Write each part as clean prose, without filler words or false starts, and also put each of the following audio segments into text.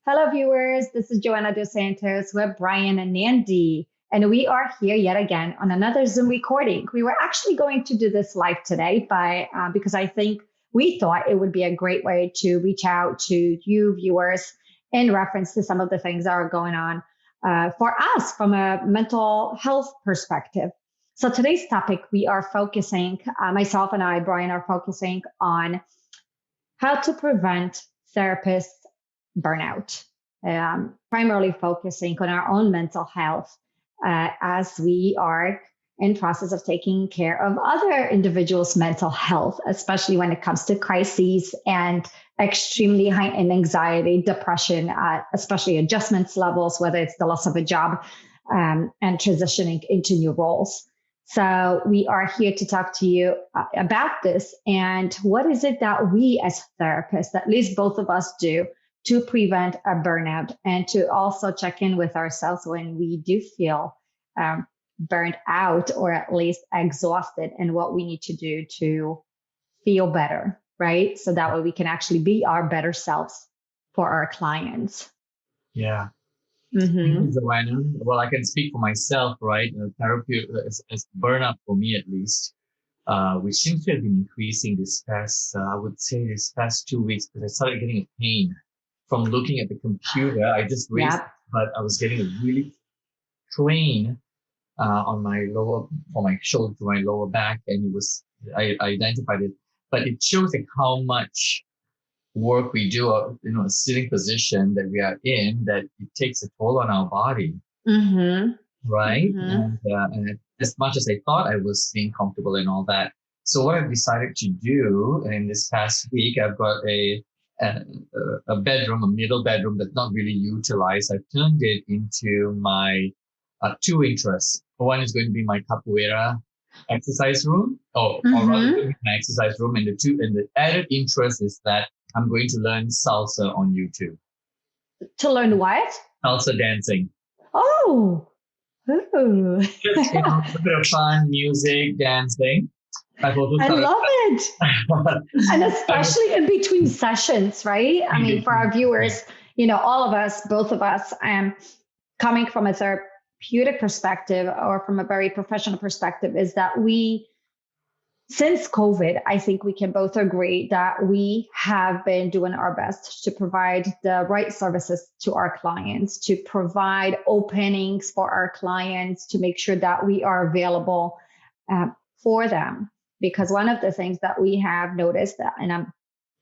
Hello, viewers. This is Joanna Dos Santos with Brian and Nandi, and we are here yet again on another Zoom recording. We were actually going to do this live today, because I think we thought it would be a great way to reach out to you, viewers, in reference to some of the things that are going on for us from a mental health perspective. So today's topic, we are focusing, myself and I, Brian, are focusing on how to prevent therapists burnout, primarily focusing on our own mental health as we are in process of taking care of other individuals' mental health, especially when it comes to crises and extremely high in anxiety, depression, especially adjustments levels, whether it's the loss of a job and transitioning into new roles. So we are here to talk to you about this and what is it that we as therapists, at least both of us, do to prevent a burnout and to also check in with ourselves when we do feel burned out or at least exhausted, and what we need to do to feel better, right? So that way we can actually be our better selves for our clients. Yeah. Mm-hmm. Joanna. Well, I can speak for myself, right? Therapy is burnout for me at least, which seems to have been increasing this past 2 weeks, because I started getting a pain from looking at the computer. I just raised, but I was getting a really strain on my from my shoulder to my lower back, and I identified it, but it shows like how much work we do, a sitting position that we are in, that it takes a toll on our body, right? And as much as I thought I was being comfortable and all that, so what I've decided to do in this past week, I've got a bedroom, a middle bedroom that's not really utilized. I've turned it into my two interests. One is going to be my capoeira exercise room, or rather my exercise room, and the added interest is that I'm going to learn salsa on YouTube. To learn what? Salsa dancing. Oh. Ooh. Just, a bit of fun, music, dancing. I love it. And especially in between sessions, right? I mean, for our viewers, all of us, both of us, coming from a therapeutic perspective or from a very professional perspective, is that since COVID, I think we can both agree that we have been doing our best to provide the right services to our clients, to provide openings for our clients, to make sure that we are available for them. Because one of the things that we have noticed, and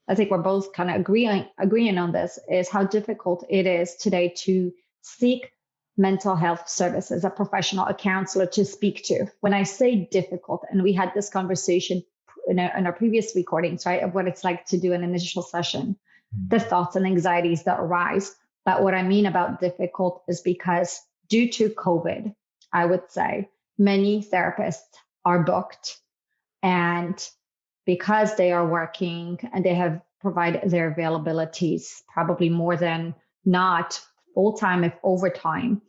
I think we're both kind of agreeing on this, is how difficult it is today to seek mental health services, a professional, a counselor to speak to. When I say difficult, and we had this conversation in our previous recordings, right, of what it's like to do an initial session, the thoughts and anxieties that arise. But what I mean about difficult is because due to COVID, I would say many therapists are booked. And because they are working and they have provided their availabilities, probably more than not full-time, if overtime,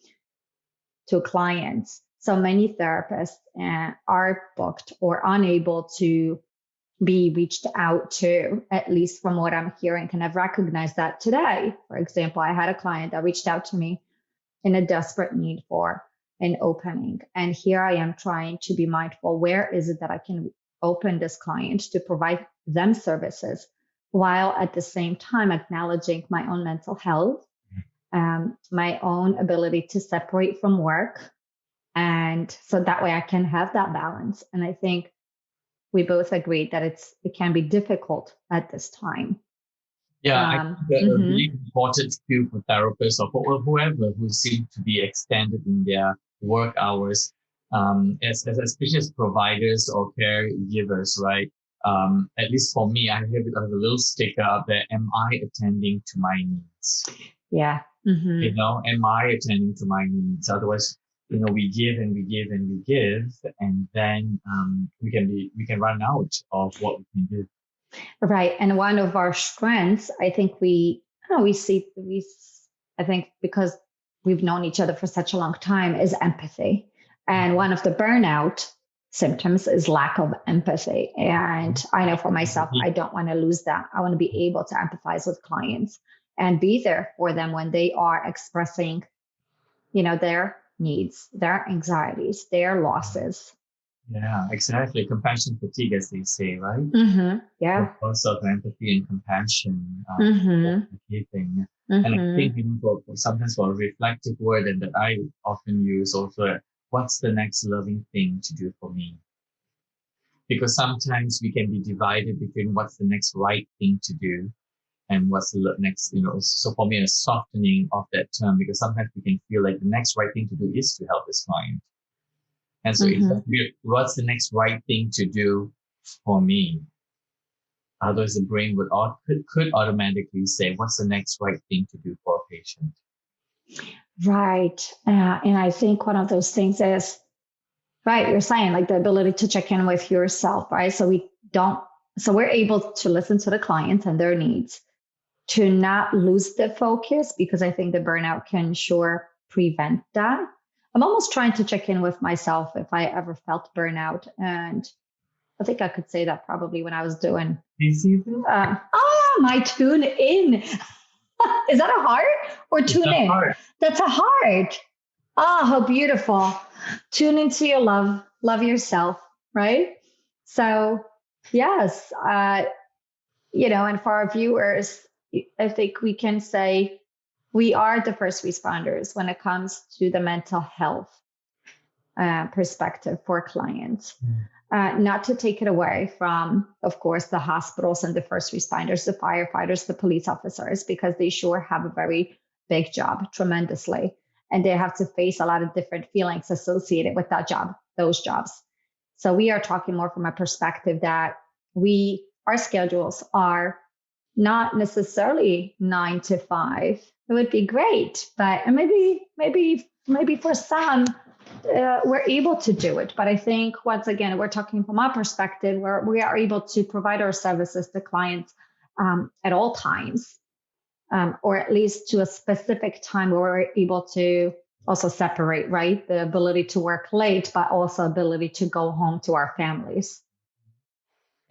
to clients. So many therapists are booked or unable to be reached out to, at least from what I'm hearing. And I've recognized that today. For example, I had a client that reached out to me in a desperate need for an opening. And here I am trying to be mindful. Where is it that I can open this client to provide them services, while at the same time acknowledging my own mental health, my own ability to separate from work. And so that way I can have that balance. And I think we both agree that it can be difficult at this time. Yeah, I think that a really important skill for therapists or whoever who seem to be extended in their work hours, especially as providers or caregivers, right? At least for me, I have a little sticker up there: "Am I attending to my needs?" Yeah. Am I attending to my needs? Otherwise, we give and we give and we give, and then we can run out of what we can do. Right. And one of our strengths, I think I think because we've known each other for such a long time, is empathy. And one of the burnout symptoms is lack of empathy. And I know for myself, I don't want to lose that. I want to be able to empathize with clients and be there for them when they are expressing, their needs, their anxieties, their losses. Yeah, exactly. Compassion fatigue, as they say, right? Yeah. Also, empathy and compassion, forgiving. And I think sometimes for a reflective word and that I often use also, what's the next loving thing to do for me? Because sometimes we can be divided between what's the next right thing to do and what's the next, so for me, a softening of that term, because sometimes we can feel like the next right thing to do is to help this client. And so what's the next right thing to do for me? Otherwise, the brain could automatically say, what's the next right thing to do for a patient? Right. And I think one of those things is, right, you're saying like the ability to check in with yourself, right? So we're able to listen to the client and their needs, to not lose the focus, because I think the burnout can sure prevent that. I'm almost trying to check in with myself if I ever felt burnout. And I think I could say that probably when I was doing my tune in. Is that a heart or tune in? That's a heart. Ah, how beautiful. Tune into your love yourself, right? So yes, and for our viewers, I think we can say we are the first responders when it comes to the mental health perspective for clients. Not to take it away from, of course, the hospitals and the first responders, the firefighters, the police officers, because they sure have a very big job, tremendously. And they have to face a lot of different feelings associated with those jobs. So we are talking more from a perspective that our schedules are not necessarily 9 to 5. It would be great, but maybe for some, we're able to do it. But I think, once again, we're talking from our perspective where we are able to provide our services to clients at all times, or at least to a specific time where we're able to also separate, right? The ability to work late, but also ability to go home to our families.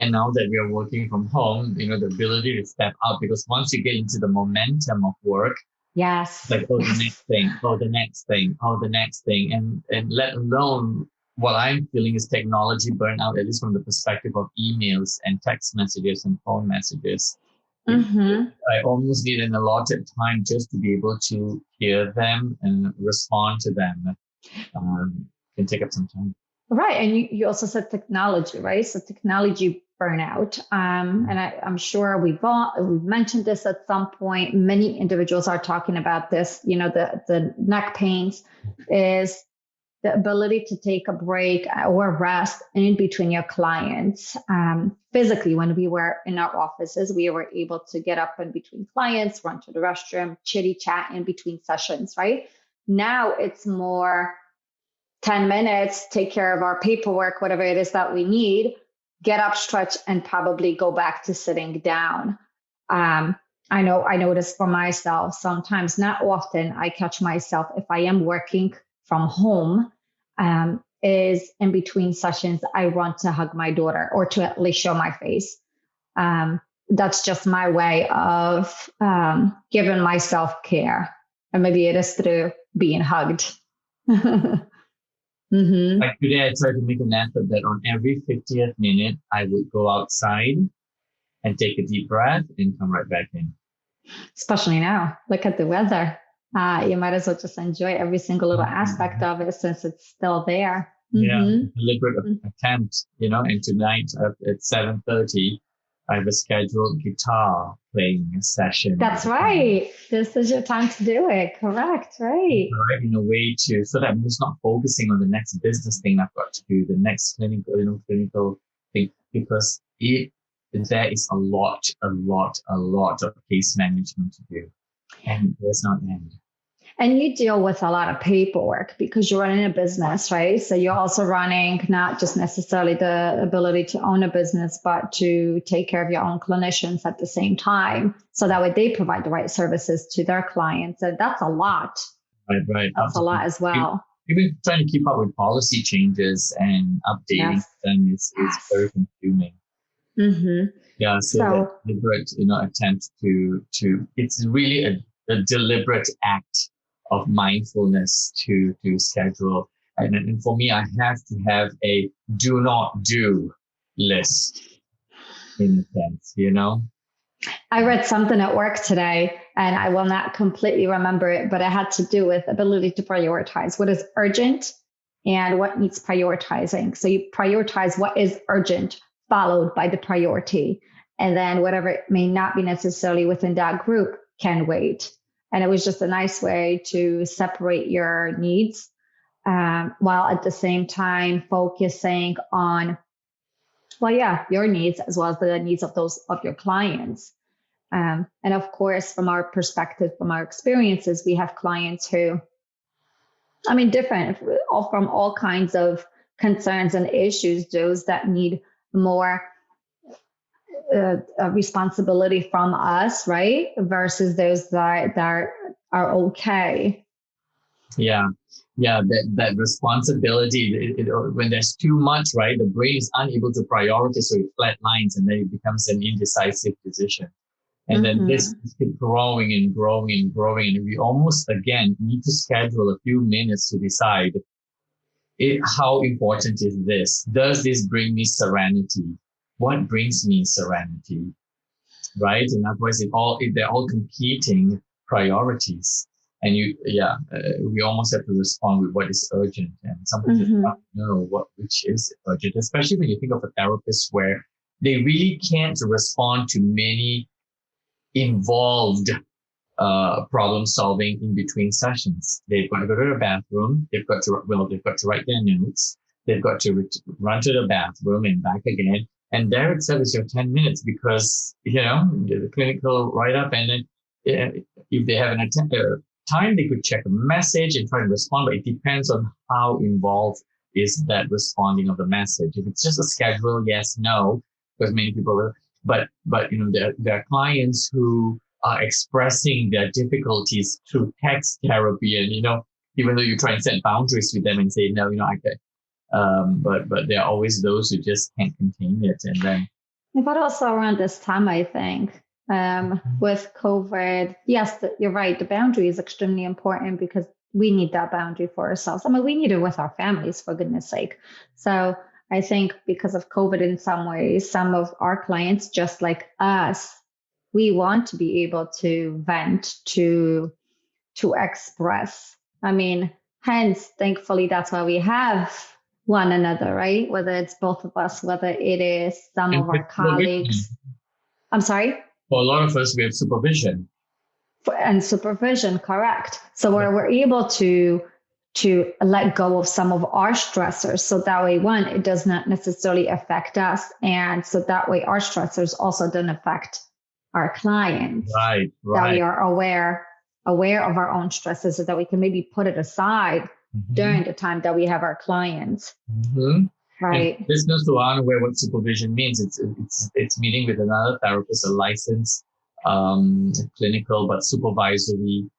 And now that we are working from home, the ability to step out, because once you get into the momentum of work, yes, like, the next thing, the next thing, the next thing. And let alone what I'm feeling is technology burnout, at least from the perspective of emails and text messages and phone messages. I almost need an allotted time just to be able to hear them and respond to them. Can take up some time. Right. And you also said technology, right? So technology burnout. And I'm sure we've mentioned this at some point. Many individuals are talking about this. The neck pains is the ability to take a break or rest in between your clients. Physically, when we were in our offices, we were able to get up in between clients, run to the restroom, chitty chat in between sessions, right? Now it's more 10 minutes, take care of our paperwork, whatever it is that we need, get up, stretch, and probably go back to sitting down. I notice for myself, sometimes, not often, I catch myself if I am working from home, is in between sessions, I run to hug my daughter or to at least show my face. That's just my way of giving myself care. And maybe it is through being hugged. Like today, I tried to make an effort that on every 50th minute, I would go outside and take a deep breath and come right back in. Especially now, look at the weather. You might as well just enjoy every single little aspect of it since it's still there. Yeah, deliberate attempt, and tonight at 7:30, I have a scheduled guitar playing session. That's right. This is your time to do it. Correct. Right. In a way so that I'm just not focusing on the next business thing I've got to do, the next clinical thing, because there is a lot of case management to do, and there's not an end. And you deal with a lot of paperwork because you're running a business, right? So you're also running not just necessarily the ability to own a business, but to take care of your own clinicians at the same time. So that way they provide the right services to their clients. And that's a lot. Right. That's a lot as well. Even trying to keep up with policy changes and updating them is very consuming. Yeah, so that So deliberate, attempt to it's really a deliberate act of mindfulness to schedule. And for me, I have to have a do not do list in a sense. I read something at work today, and I will not completely remember it, but it had to do with ability to prioritize what is urgent and what needs prioritizing. So you prioritize what is urgent, followed by the priority. And then whatever may not be necessarily within that group can wait. And it was just a nice way to separate your needs, while at the same time focusing on, well, yeah, your needs as well as the needs of those of your clients. And of course, from our perspective, from our experiences, we have clients who, different, all from all kinds of concerns and issues, those that need more responsibility from us, right? Versus those that are okay. Yeah. Yeah, that responsibility, when there's too much, right, the brain is unable to prioritize, so it flatlines and then it becomes an indecisive decision. And then this keeps growing and growing and growing. And we almost, again, need to schedule a few minutes to decide how important is this? Does this bring me serenity? What brings me serenity? Right? In other words, they're all competing priorities. And we almost have to respond with what is urgent. And sometimes you don't know which is urgent, especially when you think of a therapist where they really can't respond to many involved problem solving in between sessions. They've got to go to the bathroom. They've got to write their notes. They've got to run to the bathroom and back again. And there itself is your 10 minutes because, the clinical write up. And then if they have an time, they could check a message and try to respond. But it depends on how involved is that responding of the message. If it's just a schedule, yes, no, because many people will. But there are clients who are expressing their difficulties through text therapy, and even though you try and set boundaries with them and say no, I can, but there are always those who just can't contain it, and then. But also around this time, I think with COVID, yes, you're right. The boundary is extremely important because we need that boundary for ourselves. We need it with our families, for goodness sake. So I think because of COVID, in some ways, some of our clients, just like us, we want to be able to vent, to express. Hence, thankfully, that's why we have one another, right? Whether it's both of us, whether it is some of our colleagues. I'm sorry? For a lot of us, we have supervision. And supervision, correct. So we're able to let go of some of our stressors. So that way, one, it does not necessarily affect us. And so that way our stressors also don't affect our clients. Right. That we are aware of our own stresses so that we can maybe put it aside during the time that we have our clients. Right. And listeners who aren't aware what supervision means, it's meeting with another therapist, a licensed clinical but supervisory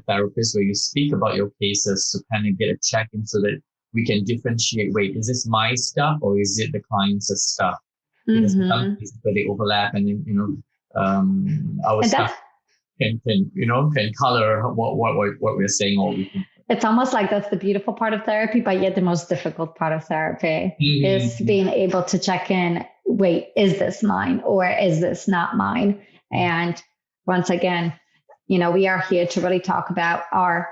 therapist, where you speak about your cases to kind of get a check-in so that we can differentiate, wait, is this my stuff or is it the client's stuff? Because some cases where they overlap, and then, our stuff can color what we're saying, or we can. It's almost like that's the beautiful part of therapy, but yet the most difficult part of therapy is being able to check in, wait, is this mine or is this not mine? And once again, we are here to really talk about our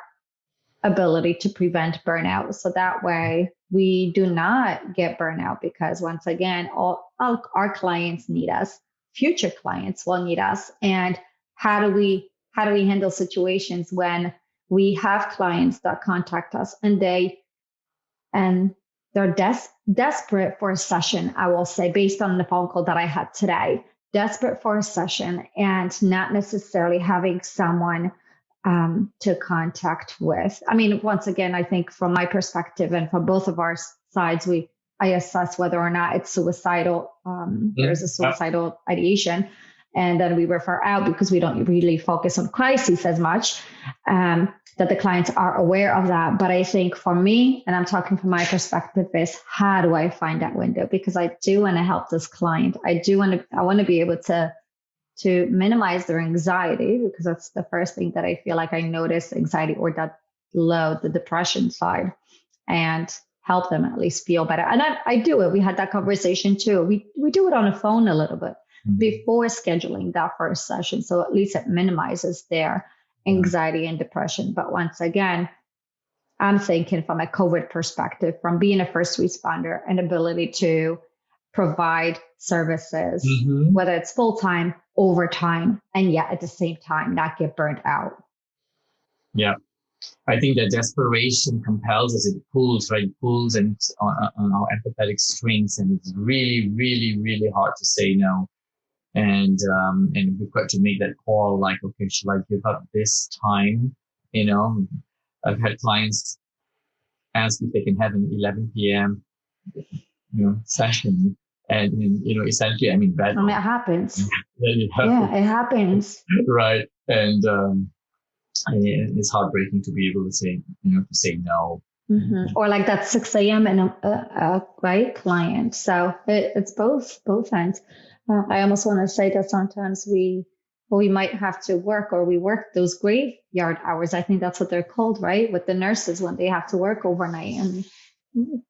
ability to prevent burnout. So that way we do not get burnout, because once again, all our clients need us. Future clients will need us. And how do we handle situations when we have clients that contact us and they're desperate for a session, I will say, based on the phone call that I had today, desperate for a session and not necessarily having someone to contact with. Once again, I think from my perspective and from both of our sides, I assess whether or not it's suicidal. There's a suicidal ideation. And then we refer out because we don't really focus on crises as much. that the clients are aware of that. But I think for me, and I'm talking from my perspective, is how do I find that window? Because I do want to help this client. I want to be able to minimize their anxiety, because that's the first thing that I feel like I notice, anxiety or that load, the depression side, and help them at least feel better. And I do it. We had that conversation too. We do it on the phone a little bit before scheduling that first session. So at least it minimizes their anxiety and depression. But once again, I'm thinking from a COVID perspective, from being a first responder, and ability to provide services, whether it's full-time, overtime, and yet at the same time, not get burnt out. Yeah. I think that desperation compels us. It pulls, right? It pulls and on our empathetic strings, and it's really, really, really hard to say no. And we've got to make that call, like, okay, should I give up this time? You know, I've had clients ask if they can have an 11 p.m. Session, and essentially, I mean, that it happens. Yeah, it happens. Right, and it's heartbreaking to be able to say, to say no. Or like that 6 a.m. and a right client. So it's both ends. I almost want to say that sometimes we might have to work, or we work those graveyard hours. I think that's what they're called, right? With the nurses, when they have to work overnight and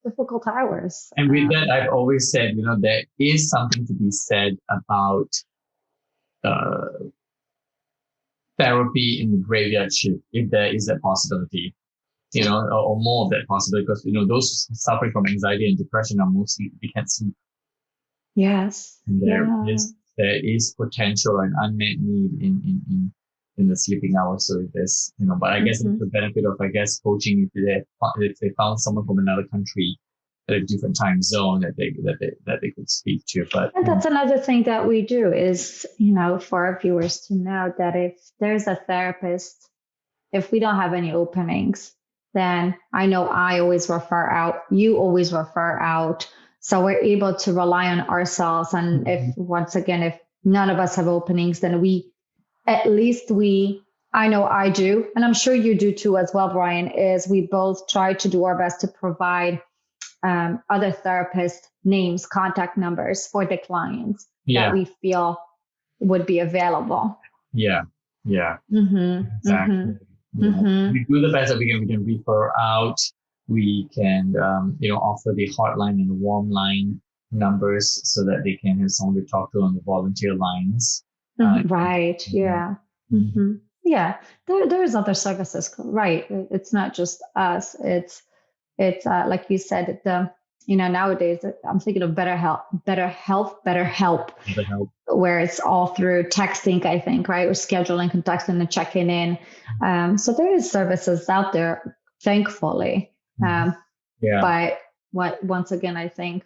difficult hours. And with that, I've always said, there is something to be said about therapy in the graveyard shift, if there is a possibility, or more of that possibility, because, those suffering from anxiety and depression are mostly, they can't sleep. Yes. And there is potential and unmet need in the sleeping hours. So there's, but I guess it's the benefit of, coaching, if they found someone from another country at a different time zone that they could speak to. But and that's another thing that we do is, for our viewers to know that if there's a therapist, if we don't have any openings, then I know I always refer out, you always refer out. So we're able to rely on ourselves. And if none of us have openings, then I know I do, and I'm sure you do too as well, Brian, is we both try to do our best to provide other therapist names, contact numbers for the clients that we feel would be available. Yeah. Exactly. We do the best that we can. We can refer out. We can, offer the hotline and the warm line numbers so that they can have someone to talk to on the volunteer lines. Right. Yeah. Yeah. There's other services, right? It's not just us. It's like you said, nowadays I'm thinking of better help, where it's all through texting, I think, right? Or scheduling and texting and checking in. So there is services out there, thankfully. But once again, I think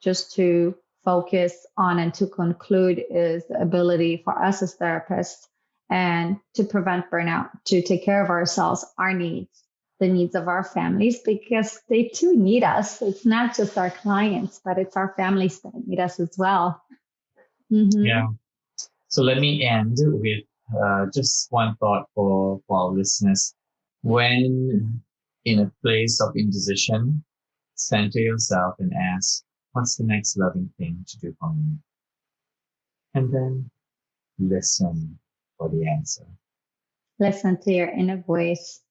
just to focus on and to conclude is the ability for us as therapists and to prevent burnout, to take care of ourselves, our needs, the needs of our families, because they too need us. It's not just our clients, but it's our families that need us as well. Yeah. So let me end with just one thought for our listeners. When in a place of indecision, center yourself and ask, what's the next loving thing to do for me? And then listen for the answer. Listen to your inner voice.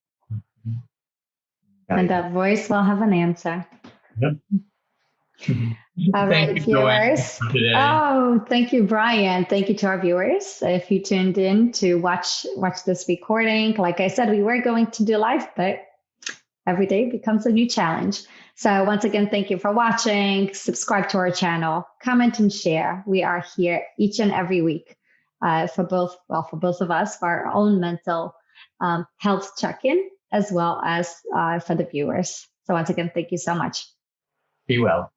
And that voice will have an answer. Yep. All right, viewers. Oh, thank you, Brian. Thank you to our viewers. If you tuned in to watch this recording, like I said, we were going to do live, but every day becomes a new challenge. So once again, thank you for watching. Subscribe to our channel, comment and share. We are here each and every week for both of us, for our own mental health check-in, as well as for the viewers. So once again, thank you so much. Be well.